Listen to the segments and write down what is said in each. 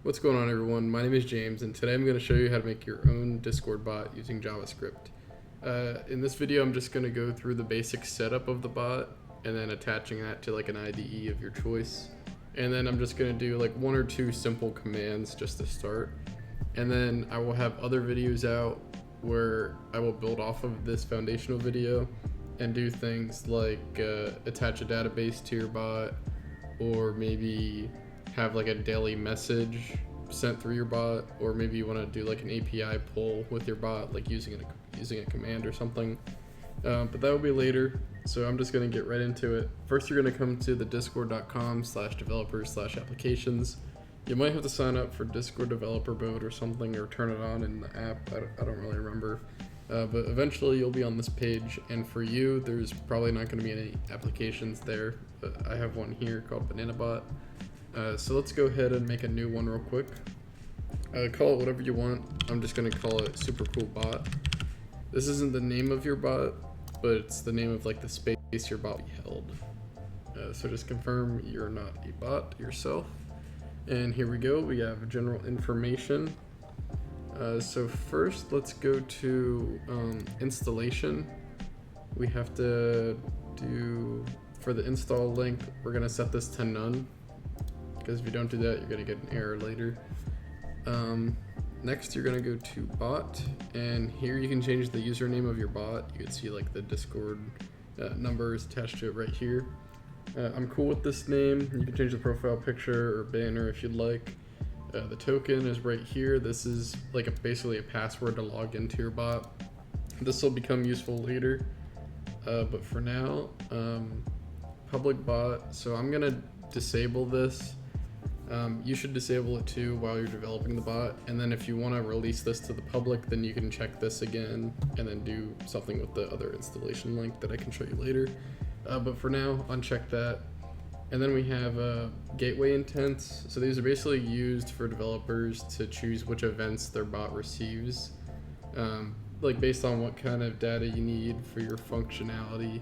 What's going on, everyone? My name is James, and today I'm going to show you how to make your own Discord bot using JavaScript. In this video, I'm just going to go through the basic setup of the bot and then attaching that to like an IDE of your choice. And then I'm just going to do like one or two simple commands just to start. And then I will have other videos out where I will build off of this foundational video and do things like attach a database to your bot, or maybe have like a daily message sent through your bot, or maybe you want to do like an API pull with your bot, like using a command or something. But that will be later, so I'm just going to get right into it. First, you're going to come to the discord.com/developers/applications. You might have to sign up for Discord developer mode or something, or turn it on in the app. I don't really remember. But eventually you'll be on this page, and for you, there's probably not going to be any applications there. But I have one here called BananaBot. So let's go ahead and make a new one real quick. Call it whatever you want. I'm just going to call it Super Cool Bot. This isn't the name of your bot, but it's the name of like the space your bot held. So just confirm you're not a bot yourself. And here we go. We have general information. So first, let's go to installation. We have to do, for the install link, we're going to set this to none, because if you don't do that, you're going to get an error later. Next, you're going to go to bot, and here you can change the username of your bot. You can see like the Discord numbers attached to it right here. I'm cool with this name. You can change the profile picture or banner if you'd like. The token is right here. This is like basically a password to log into your bot. This will become useful later, but for now, public bot. So I'm gonna disable this. You should disable it too while you're developing the bot, and then if you want to release this to the public, then you can check this again and then do something with the other installation link that I can show you later. But for now, uncheck that. And then we have gateway intents. So these are basically used for developers to choose which events their bot receives, like based on what kind of data you need for your functionality.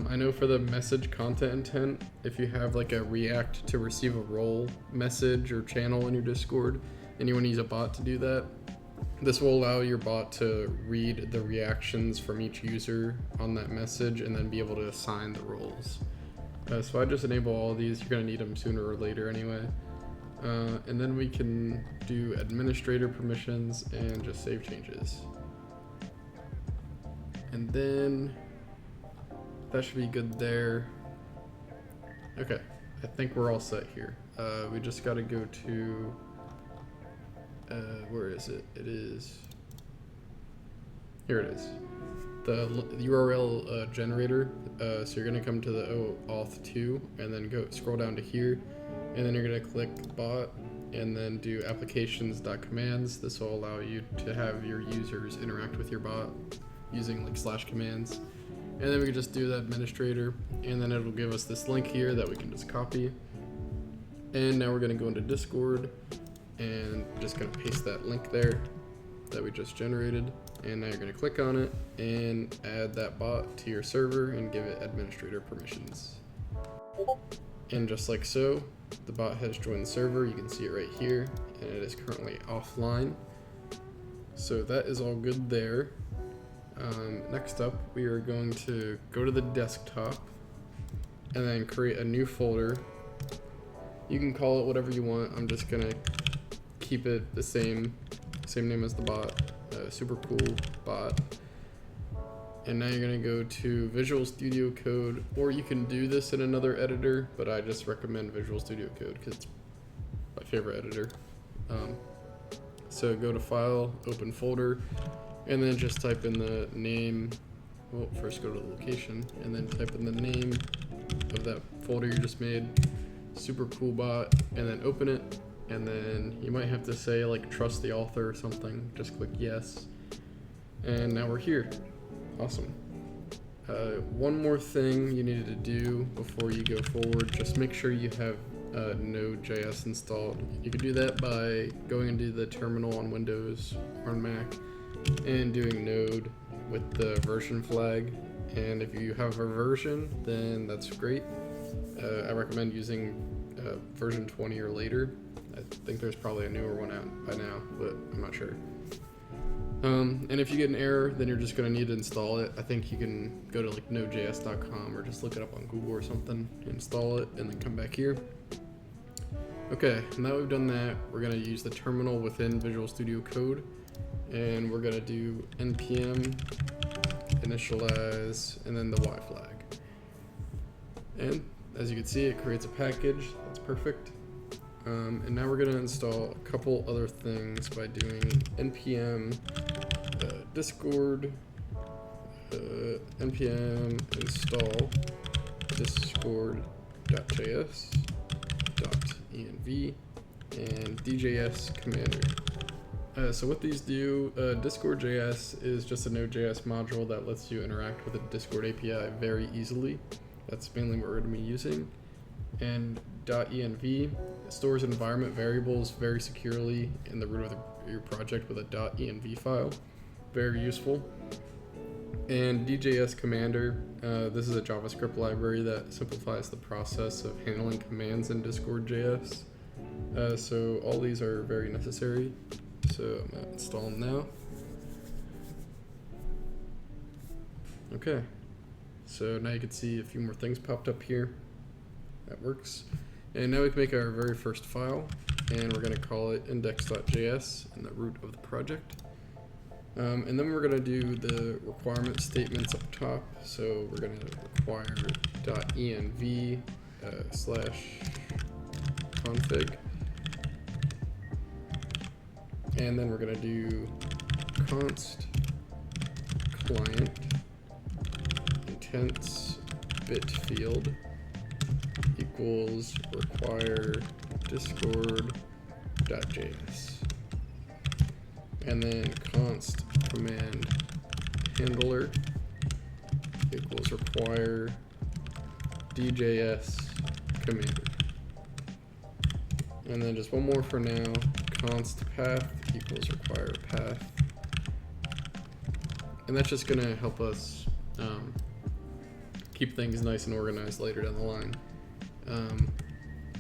I know for the message content intent, if you have like a React to receive a role message or channel in your Discord, and you want to use a bot to do that, this will allow your bot to read the reactions from each user on that message and then be able to assign the roles. So I just enable all of these. You're going to need them sooner or later anyway. And then we can do administrator permissions and just save changes. And then that should be good there. Okay, I think we're all set here. We just got to go to, where is it? It is, here it is. The URL generator. So you're gonna come to the auth2 and then scroll down to here, and then you're gonna click bot and then do applications.commands. This will allow you to have your users interact with your bot using like /commands. And then we can just do the administrator, and then it'll give us this link here that we can just copy. And now we're gonna go into Discord and just gonna paste that link there that we just generated. And now you're going to click on it and add that bot to your server and give it administrator permissions. And just like so, the bot has joined the server. You can see it right here, and it is currently offline. So that is all good there. Next up, we are going to go to the desktop and then create a new folder. You can call it whatever you want. I'm just going to keep it the same name as the bot. Super Cool Bot. And now you're going to go to Visual Studio Code, or you can do this in another editor, but I just recommend Visual Studio Code because it's my favorite editor. So go to File, Open Folder, and then just type in the name. Well, first go to the location, and then type in the name of that folder you just made, Super Cool Bot, and then open it. And then you might have to say like trust the author or something. Just click yes. And now we're here. Awesome. One more thing you needed to do before you go forward, just make sure you have NodeJS installed. You can do that by going into the terminal on Windows or on Mac and doing node with the version flag. And if you have a version, then that's great. I recommend using version 20 or later. think there's probably a newer one out by now, but I'm not sure. And if you get an error, then you're just going to need to install it. I think you can go to like NodeJS.com or just look it up on Google or something, install it, and then come back here. Okay, now we've done that, we're going to use the terminal within Visual Studio Code, and we're going to do npm initialize and then the Y flag. And as you can see, it creates a package. That's perfect. And now we're going to install a couple other things by doing npm discord npm install discord.js.env and Djs commander. So what these do, Discord.js is just a Node.js module that lets you interact with the Discord API very easily. That's mainly what we're going to be using. And .env stores environment variables very securely in the root of your project with a .env file. Very useful. And Djs commander, this is a JavaScript library that simplifies the process of handling commands in Discord.js. So all these are very necessary. So I'm going to install them now. Okay. So now you can see a few more things popped up here. That works. And now we can make our very first file, and we're going to call it index.js in the root of the project. And then we're going to do the requirement statements up top. So we're going to require .env /config. And then we're going to do const client intents bit field equals require discord.js. And then const command handler equals require Djs commander. And then just one more for now, const path equals require path. And that's just going to help us keep things nice and organized later down the line.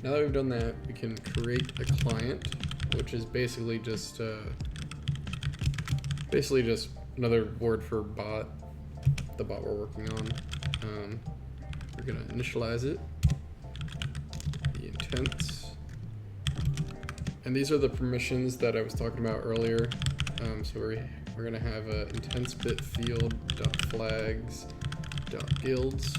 Now that we've done that, we can create a client, which is basically just another word for bot, the bot we're working on. We're going to initialize it, the intents, and these are the permissions that I was talking about earlier. So we're going to have a intents bit field .flags .guilds,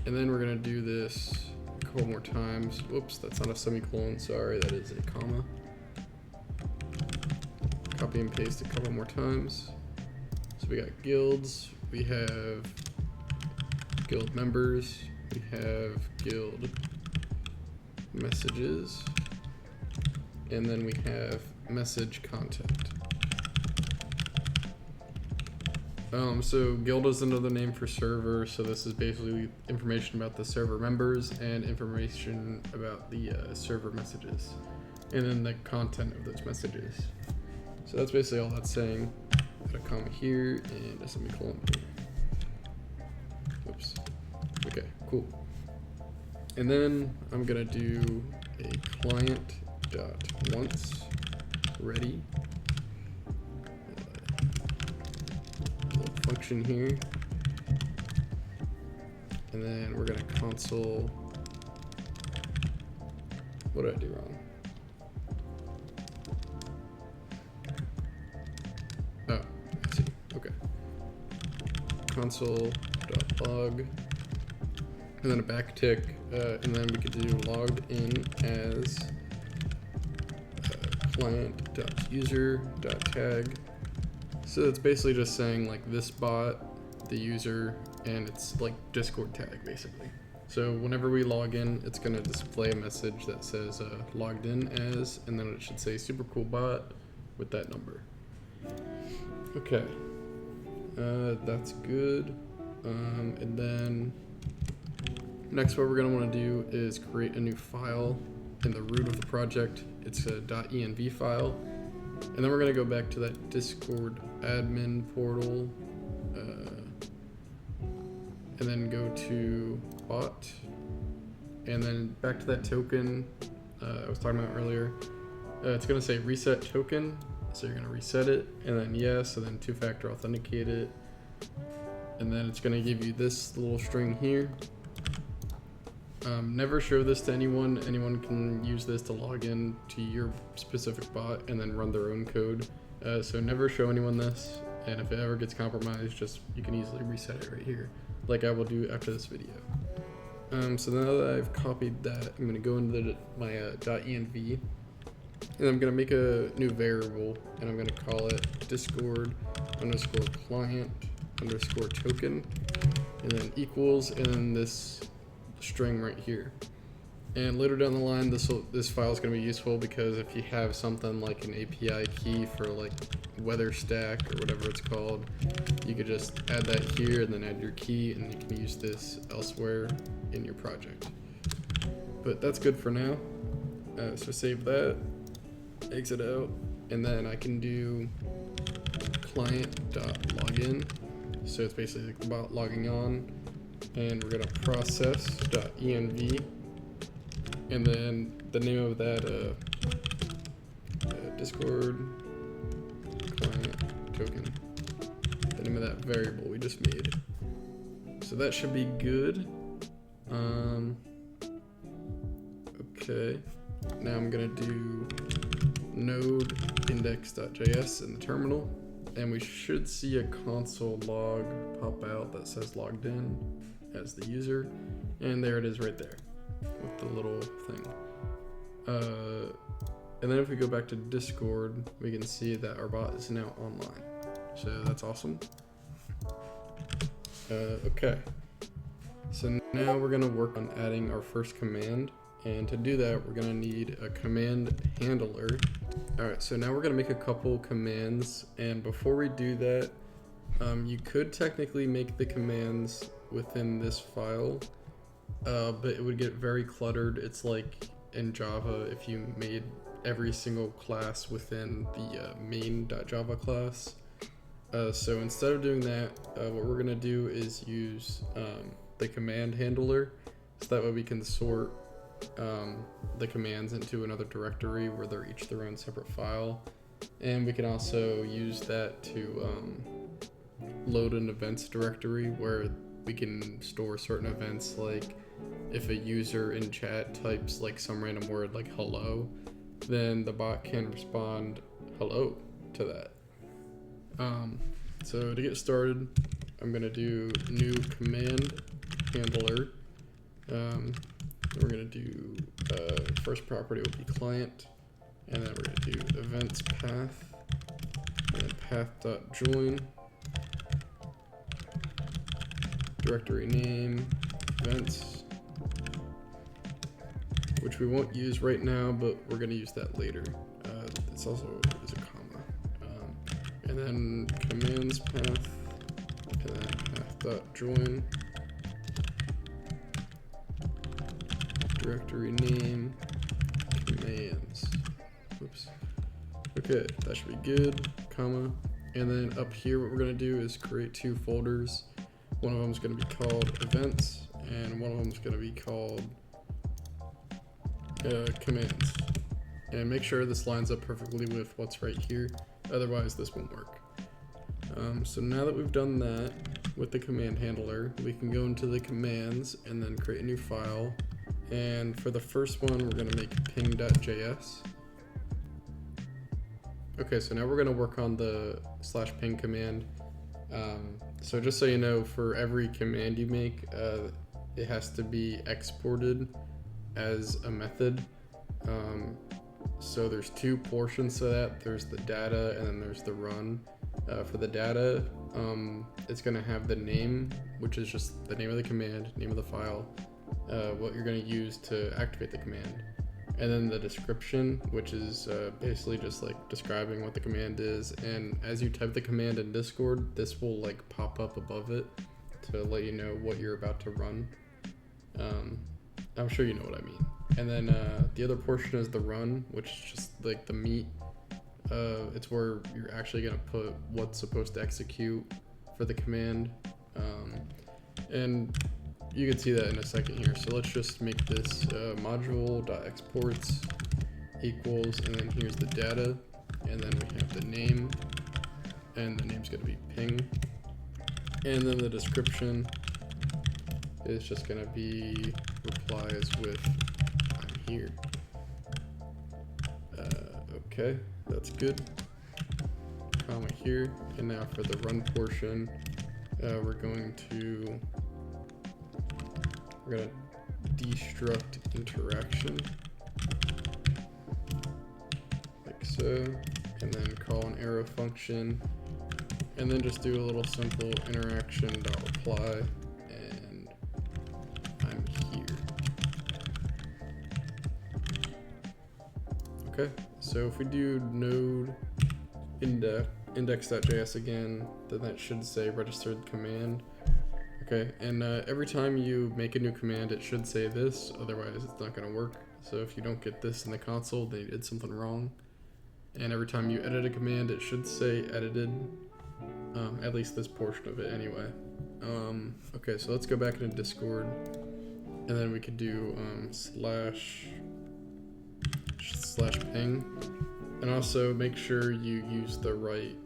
and then we're going to do this a couple more times. Whoops, that's not a semicolon, sorry, that is a comma. Copy and paste a couple more times. So we got guilds, we have guild members, we have guild messages, and then we have message content. So guild is another name for server, so this is basically information about the server members and information about the server messages, and then the content of those messages. So that's basically all that's saying. Put a comma here and a semicolon here. Oops. Okay, cool. And then I'm gonna do a client.once ready little function here, and then we're gonna console. What did I do wrong? Oh, I see. Okay. Console.log, and then a backtick, and then we could do logged in as client.user.tag. So it's basically just saying like this bot, the user, and it's like Discord tag basically. So whenever we log in, it's gonna display a message that says logged in as, and then it should say super cool bot with that number. Okay, that's good. And then next what we're gonna wanna do is create a new file in the root of the project. It's a .env file. And then we're going to go back to that Discord admin portal, and then go to bot, and then back to that token, I was talking about earlier. It's going to say reset token, so you're going to reset it, and then yes, and then two-factor authenticate it, and then it's going to give you this little string here. Never show this to anyone. Anyone can use this to log in to your specific bot and then run their own code. So never show anyone this, and if it ever gets compromised, you can easily reset it right here, like I will do after this video. So now that I've copied that, I'm going to go into my .env, and I'm going to make a new variable, and I'm going to call it Discord _ client _ token, and then equals, and then this string right here. And later down the line, this file is going to be useful because if you have something like an API key for like weather stack or whatever it's called, you could just add that here and then add your key, and you can use this elsewhere in your project. But that's good for now. So save that, exit out, and then I can do client.login. So it's basically about logging on, and we're gonna process.env, and then the name of that Discord client token, the name of that variable we just made. So that should be good. Okay, now I'm gonna do node index.js in the terminal, and we should see a console log pop out that says logged in as the user, and there it is right there with the little thing. And then if we go back to Discord, we can see that our bot is now online, so that's awesome. Okay, so now we're gonna work on adding our first command, and to do that we're gonna need a command handler. Alright, so now we're gonna make a couple commands, and before we do that, you could technically make the commands within this file, but it would get very cluttered. It's like in Java if you made every single class within the main.java class. So instead of doing that, what we're gonna do is use the command handler, so that way we can sort the commands into another directory where they're each their own separate file, and we can also use that to load an events directory where we can store certain events, like if a user in chat types like some random word like hello, then the bot can respond hello to that. So to get started, I'm gonna do new command handler. We're gonna do first property will be client, and then we're gonna do events path, and then path.join, directory name, events, which we won't use right now, but we're gonna use that later. It's also is a comma, and then commands path, and then path.join, directory name, commands. Oops. Okay, that should be good, comma. And then up here, what we're gonna do is create two folders. One of them is gonna be called events, and one of them is gonna be called commands. And make sure this lines up perfectly with what's right here, otherwise this won't work. So now that we've done that with the command handler, we can go into the commands and then create a new file. And for the first one, we're gonna make ping.js. Okay, so now we're gonna work on the /ping command. So just so you know, for every command you make, it has to be exported as a method. So there's two portions to that. There's the data and then there's the run. For the data, it's gonna have the name, which is just the name of the command, name of the file, what you're going to use to activate the command, and then the description, which is basically just like describing what the command is. And as you type the command in Discord, this will like pop up above it to let you know what you're about to run. I'm sure you know what I mean. And then the other portion is the run, which is just like the meat. It's where you're actually going to put what's supposed to execute for the command. And you can see that in a second here. So let's just make this module.exports equals, and then here's the data, and then we have the name, and the name's going to be ping, and then the description is just going to be replies with I'm here. Okay, that's good. Comma here, and now for the run portion, we're gonna destruct interaction like so, and then call an arrow function, and then just do a little simple interaction.reply, and I'm here. Okay, so if we do node index.js again, then that should say registered command. Okay, and every time you make a new command, it should say this, otherwise it's not going to work. So if you don't get this in the console, then you did something wrong. And every time you edit a command, it should say edited, at least this portion of it anyway. Okay, so let's go back into Discord, and then we could do slash ping, and also make sure you use the right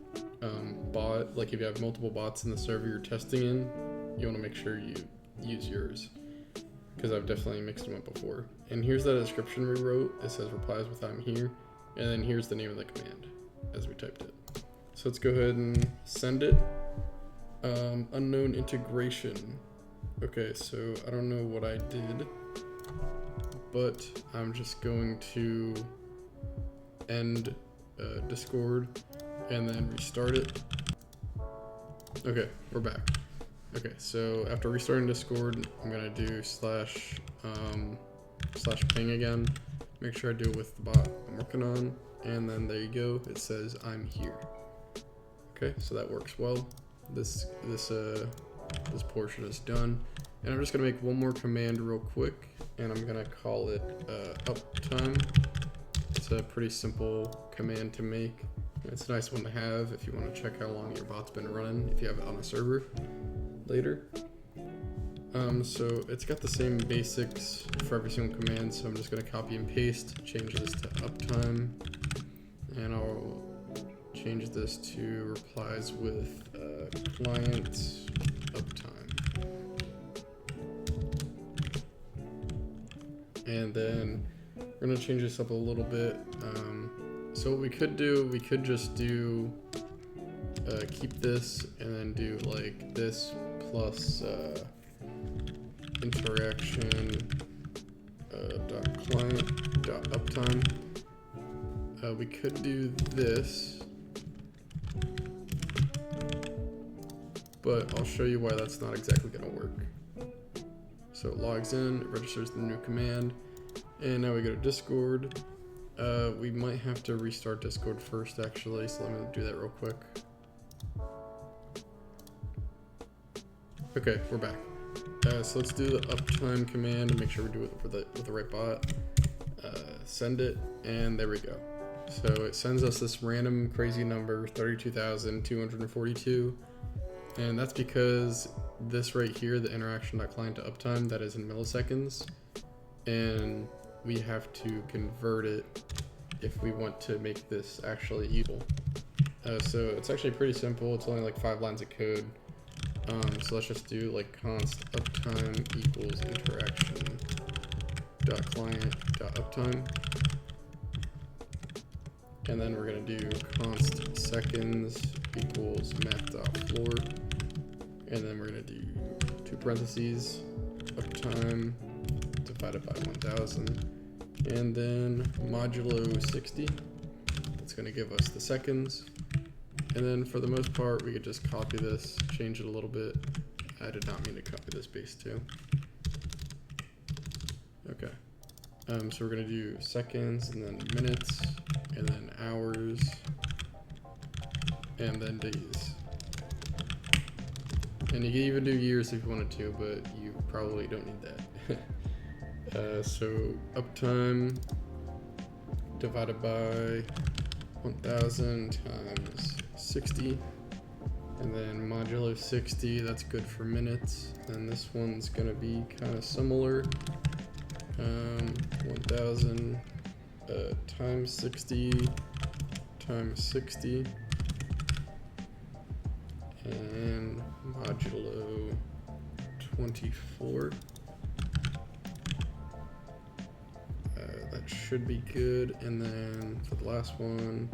bot. Like if you have multiple bots in the server you're testing in, you want to make sure you use yours, because I've definitely mixed them up before. And here's the description we wrote. It says replies with I'm here, and then here's the name of the command as we typed it. So let's go ahead and send it. Unknown integration. Okay, so I don't know what I did, but I'm just going to end Discord and then restart it. Okay, we're back. Okay, so after restarting Discord, I'm gonna do slash ping again. Make sure I do it with the bot I'm working on, and then there you go. It says I'm here. Okay, so that works well. This portion is done, and I'm just gonna make one more command real quick, and I'm gonna call it uptime. It's a pretty simple command to make. It's a nice one to have if you want to check how long your bot's been running, if you have it on a server later. So it's got the same basics for every single command, so I'm just going to copy and paste, change this to uptime, and I'll change this to replies with client uptime. And then we're going to change this up a little bit. So what we could do, we could just do keep this and then do like this plus interaction dot client dot uptime. We could do this, but I'll show you why that's not exactly going to work. So it logs in, it registers the new command, and now we go to Discord. We might have to restart Discord first actually, so let me do that real quick. Okay, we're back. So let's do the uptime command and make sure we do it with the right bot. Send it, and there we go. So it sends us this random crazy number, 32,242, and that's because this right here, the interaction.client to uptime, that is in milliseconds, and we have to convert it if we want to make this actually useful. So it's actually pretty simple. It's only like 5 lines of code. So let's just do like const uptime equals interaction dot client dot uptime, and then we're gonna do const seconds equals math.floor, and then we're gonna do 2 parentheses uptime divided by 1000, and then modulo 60. That's gonna give us the seconds. And then for the most part, we could just copy this, change it a little bit. I did not mean to copy this base too. Okay. So we're gonna do seconds, and then minutes, and then hours, and then days. And you can even do years if you wanted to, but you probably don't need that. So uptime divided by 1000 times 60, And then modulo 60, that's good for minutes. And this one's gonna be kind of similar. 1000 times 60 times 60. And modulo 24. That should be good. And then for the last one,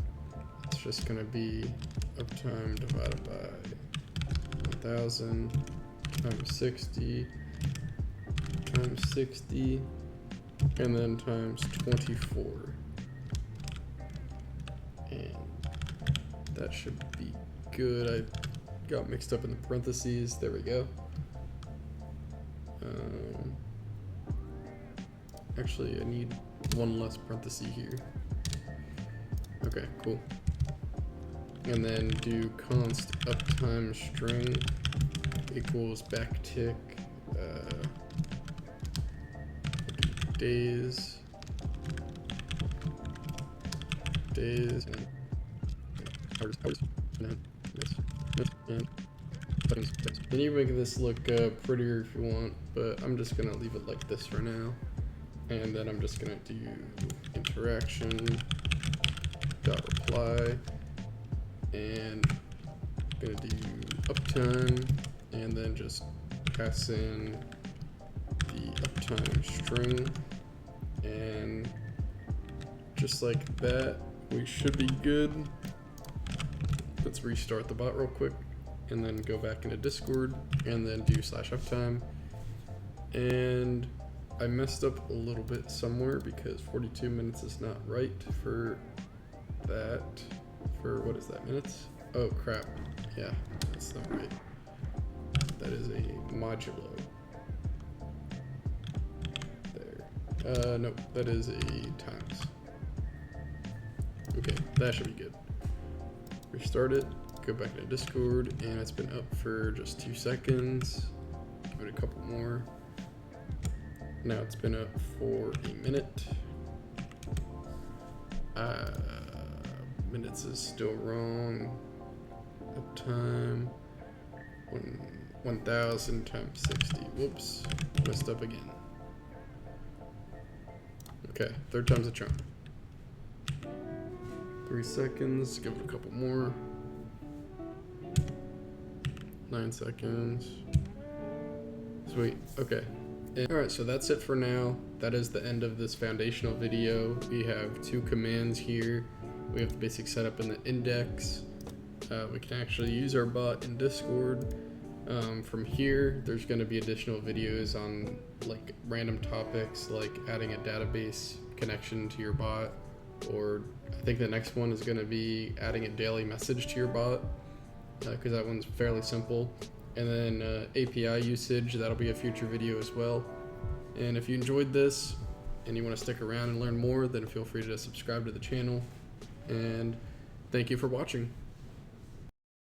it's just gonna be uptime divided by 1000 times 60 times 60 and then times 24. And that should be good. I got mixed up in the parentheses. There we go. Actually, I need one less parenthesis here. Okay, cool. And then do const uptime string equals backtick days and hours and buttons. Then you make this look prettier if you want, but I'm just gonna leave it like this for now. And then I'm just gonna do interaction dot reply and gonna do uptime and then just pass in the uptime string, and just like that we should be good. Let's restart the bot real quick and then go back into Discord and then do /uptime. And I messed up a little bit somewhere because 42 minutes is not right for that. For what is that, minutes? Oh crap, yeah, that's not right. That is a modulo. There. Nope, that is a times. Okay, that should be good. Restart it, go back into Discord, and it's been up for just 2 seconds. Give it a couple more. Now it's been up for a minute. Minutes is still wrong. Uptime 1000 times 60. Whoops, messed up again. Okay, third time's a charm. 3 seconds, give it a couple more. 9 seconds. Sweet, okay. Alright, so that's it for now. That is the end of this foundational video. We have 2 commands here. We have the basic setup in the index. We can actually use our bot in Discord. From here, there's going to be additional videos on like random topics, like adding a database connection to your bot, or I think the next one is going to be adding a daily message to your bot, because that one's fairly simple. And then API usage, that'll be a future video as well. And if you enjoyed this and you want to stick around and learn more, then feel free to subscribe to the channel. And thank you for watching.